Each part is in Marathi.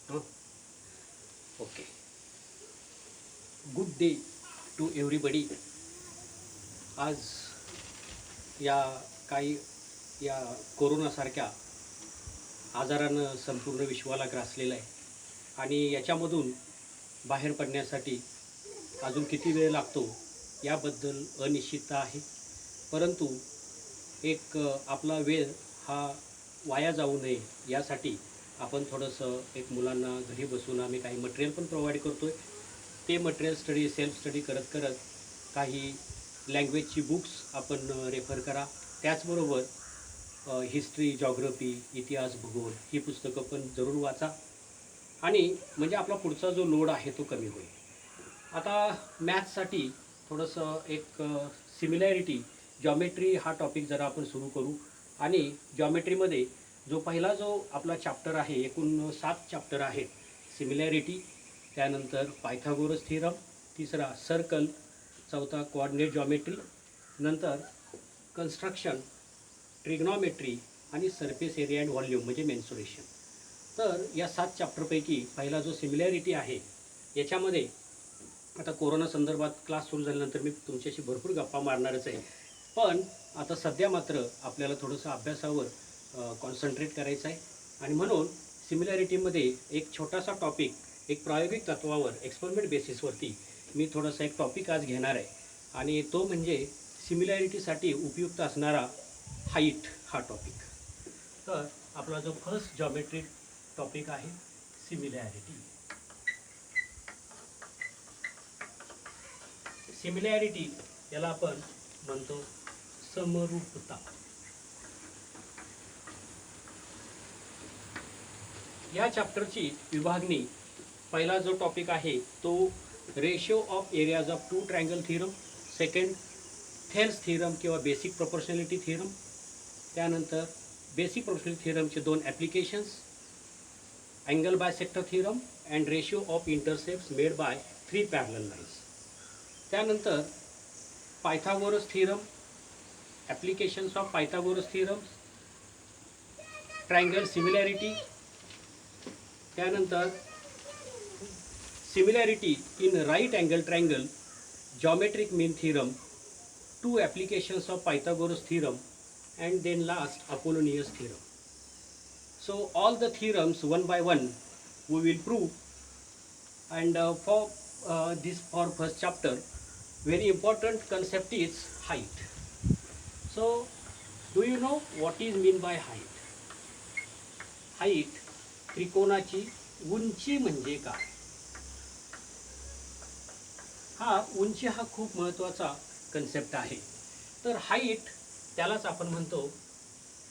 हं? Okay. Good day to everybody. आज या काही या कोरोनासारख्या आजारानं संपूर्ण विश्वाला ग्रासलेलं आहे आणि याच्यामधून बाहेर पडण्यासाठी अजून किती वेळ लागतो याबद्दल अनिश्चितता आहे. परंतु आपला वेळ हा वाया जाऊ नये यासाठी आपण थोडंसं मुलांना घरी बसून आम्ही काही मटेरियल पण प्रोव्हाइड करतो आहे. ते मटेरियल सेल्फ स्टडी करत करत काही लँग्वेजची बुक्स आपण रेफर करा. त्याचबरोबर हिस्ट्री, जॉग्रफी, इतिहास, भूगोल ही पुस्तकं पण जरूर वाचा आणि म्हणजे आपला पुढचा जो लोड आहे तो कमी होईल. आता मॅथ्ससाठी थोडंसं सिमिलॅरिटी, जॉमेट्री हा टॉपिक जरा आपण सुरू करू. आणि जॉमेट्रीमध्ये पहिला जो आपला चॅप्टर आहे, एकूण 7 चॅप्टर आहेत. सिमिलॅरिटी, त्यानंतर पायथागोरस थिरम, तिसरा सर्कल, चौथा कोऑर्डिनेट जॉमेट्री, नंतर कन्स्ट्रक्शन, ट्रिग्नॉमेट्री आणि सरफेस एरिया अँड व्हॉल्यूम म्हणजे मेन्सुरेशन. तर या 7 चॅप्टरपैकी पहिला जो सिमिलॅरिटी आहे याच्यामध्ये आता कोरोना संदर्भात क्लास सुरू झाल्यानंतर मी तुमच्याशी भरपूर गप्पा मारणारच आहे. पण आता सध्या मात्र आपल्याला थोडंसं अभ्यासावर कॉन्सन्ट्रेट करायचं आहे आणि म्हणून सिमिलॅरिटीमध्ये एक छोटासा टॉपिक, एक प्रायोगिक तत्वावर, एक्सपेरिमेंट बेसिसवरती मी थोडासा एक टॉपिक आज घेणार आहे आणि तो म्हणजे सिमिलॅरिटीसाठी उपयुक्त असणारा हाईट हा टॉपिक. तर आपला जो फर्स्ट जॉमेट्रिक टॉपिक आहे सिमिलॅरिटी. सिमिलॅरिटी याला आपण म्हणतो समरूपता. या चॅप्टरची विभागणी, पहिला जो टॉपिक आहे तो ratio of areas of two triangle theorem, second Thales theorem किंवा बेसिक प्रोपोर्शनॅलिटी थिरम, त्यानंतर बेसिक प्रोपोर्शनॅलिटी थिरमचे 2 applications, angle bisector theorem and ratio of intercepts made by 3 parallel lines. त्यानंतर Pythagoras theorem, applications of Pythagoras theorem, triangle similarity, त्यानंतर similarity in right angle triangle, geometric mean theorem, 2 applications of Pythagoras theorem and then last Apollonius theorem. So all the theorems one by one we will prove, and for first chapter very important concept is height. So do you know what is mean by height? Height त्रिकोणाची उंची म्हणजे काय? उंची हा खूप महत्त्वाचा कन्सेप्ट आहे. तर हाईट त्यालाच आपण म्हणतो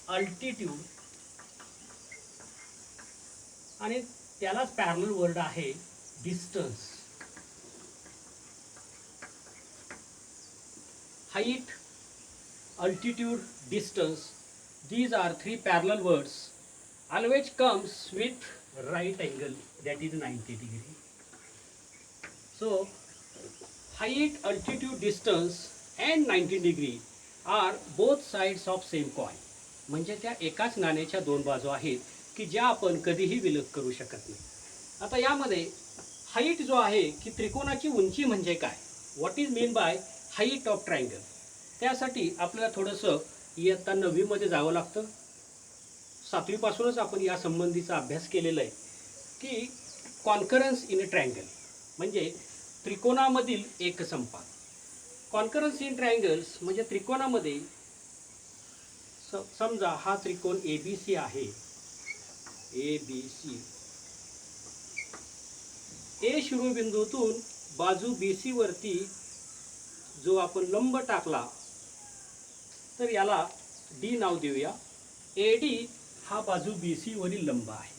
अल्टिट्यूड आणि त्यालाच पॅरलल वर्ड आहे distance. Height, altitude, distance, these are 3 parallel words always comes with right angle, that is 90 degree. So height, altitude, distance and 90 degree are both sides of same coin. म्हणजे त्या एकाच नाण्याच्या 2 बाजू आहेत की ज्या आपण कधीही विलग करू शकत नाही. आता यामध्ये हाईट जो आहे की त्रिकोणाची उंची म्हणजे काय, what is mean by height of triangle, त्यासाठी आपल्याला थोडंसं इयत्ता 9वी मध्ये जावं लागतं. 7वी पासूनच आपण या संबंधीचा अभ्यास केलेला आहे की कॉन्करन्स इन अ ट्रायंगल म्हणजे त्रिकोणामधील एकसंपात. कॉन्करन्स इन ट्रायंगल्स म्हणजे त्रिकोणामध्ये समजा हा त्रिकोण ABC आहे. ABC ए शिरोबिंदूतून बाजू BC वरती जो आपण लंब टाकला तर याला D नाव देऊया. AD हा बाजू BC वरील लंब आहे.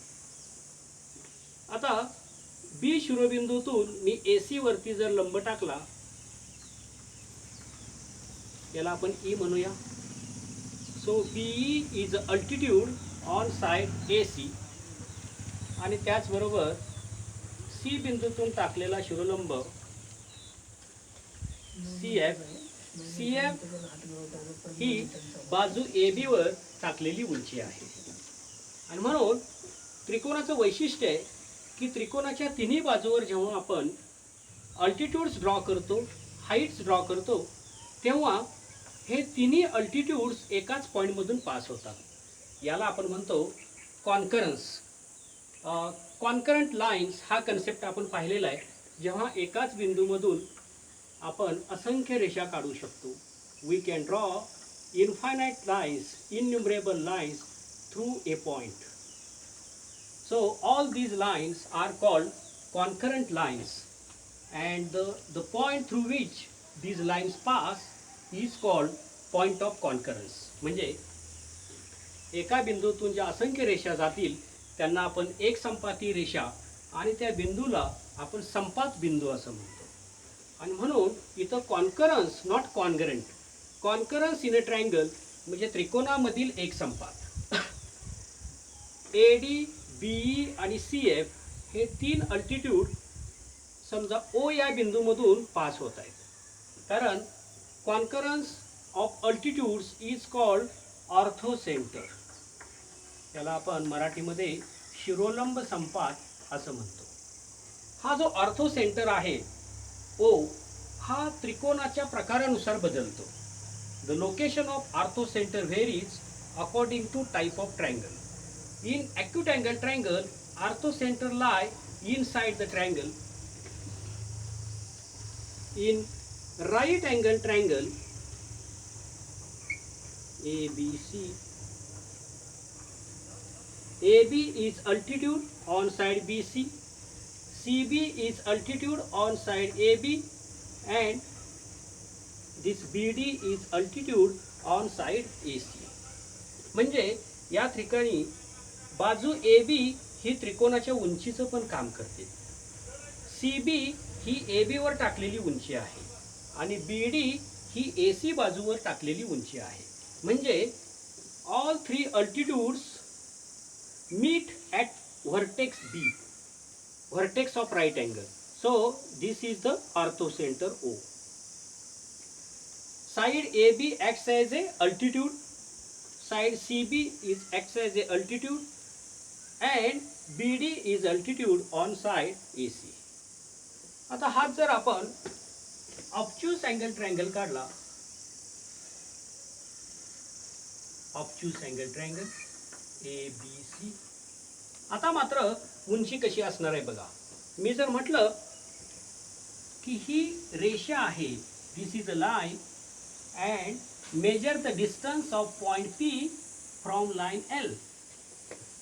आता B शिरोबिंदूतून मी AC वरती जर लंब टाकला, याला आपण E म्हणूया. So BE is altitude on side AC आणि त्याचबरोबर C बिंदूतून टाकलेला शिरोलंब CF ही बाजू AB वर टाकलेली उंची आहे. आणि म्हणून त्रिकोणाचं वैशिष्ट्य आहे की त्रिकोणाच्या तिन्ही बाजूवर जेव्हा आपण अल्टिट्यूड्स ड्रॉ करतो, हाईट्स ड्रॉ करतो, तेव्हा हे तिन्ही अल्टिट्यूड्स एकाच पॉईंटमधून पास होतात. याला आपण म्हणतो कॉन्करन्स. कॉन्करंट लाईन्स हा कन्सेप्ट आपण पाहिलेला आहे. जेव्हा एकाच बिंदूमधून आपण असंख्य रेषा काढू शकतो. We can draw infinite lines, innumerable lines through a point. So all these lines are called concurrent lines, and the point through which these lines pass is called point of concurrence. म्हणजे एका बिंदूतून ज्या असंख्य रेषा जातील त्यांना आपण एक संपाती रेषा आणि त्या बिंदूला आपण संपात बिंदू असं म्हणतो. आणि म्हणून इथं concurrence not congruent. Concurrence in a triangle म्हणजे त्रिकोणामधील एक संपात. AD, BE आणि CF हे तीन अल्टिट्यूड समजा O या बिंदूमधून पास होत आहेत. कारण concurrence of altitudes is called orthocentre. त्याला आपण मराठीमध्ये शिरोलंब संपात असं म्हणतो. हा जो ऑर्थोसेंटर आहे O हा त्रिकोणाच्या प्रकारानुसार बदलतो. The location of orthocentre varies according to type of triangle. In acute angle triangle, orthocenter lie inside the triangle. In right angle triangle, ABC, AB is altitude on side BC, CB is altitude on side AB, and this BD is altitude on side AC. म्हणजे या ठिकाणी बाजू AB ही त्रिकोणाच्या उंचीचं पण काम करते. CB ही AB वर टाकलेली उंची आहे आणि BD ही AC बाजूवर टाकलेली उंची आहे. म्हणजे all three altitudes meet at vertex B, vertex of right angle. So this is the orthocentre O. Side AB acts as a altitude, side CB acts as a altitude, and BD is altitude on side AC. आता हा जर आपण ऑब्च्यूज अँगल ट्रायंगल काढला, ऑब्च्यूज अँगल ट्रायंगल ABC. आता मात्र उंची कशी असणार आहे बघा. मी जर म्हटलं की ही रेषा आहे, this is a line, and measure the distance of point P from line L.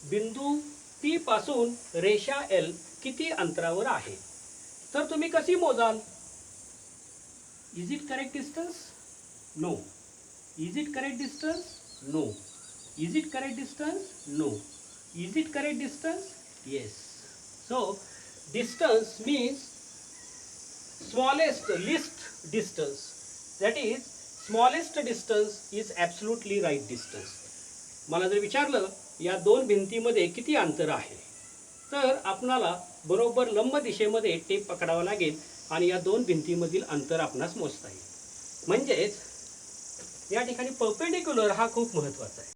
बिंदू P पासून रेषा L किती अंतरावर आहे, तर तुम्ही कशी मोजाल? Is it correct distance? No. Is it correct distance? No. Is it correct distance? No. Is it correct distance? Yes. So distance means smallest least distance. That is smallest distance is absolutely right distance. मला जर विचारलं या दोन भिंतीमध्ये किती अंतर आहे, तर आपणाला बरोबर लंब दिशेमध्ये टेप पकडावा लागेल आणि या दोन भिंतीमधील अंतर आपणास मोजता येईल. म्हणजेच या ठिकाणी परपेंडिक्युलर हा खूप महत्त्वाचा आहे.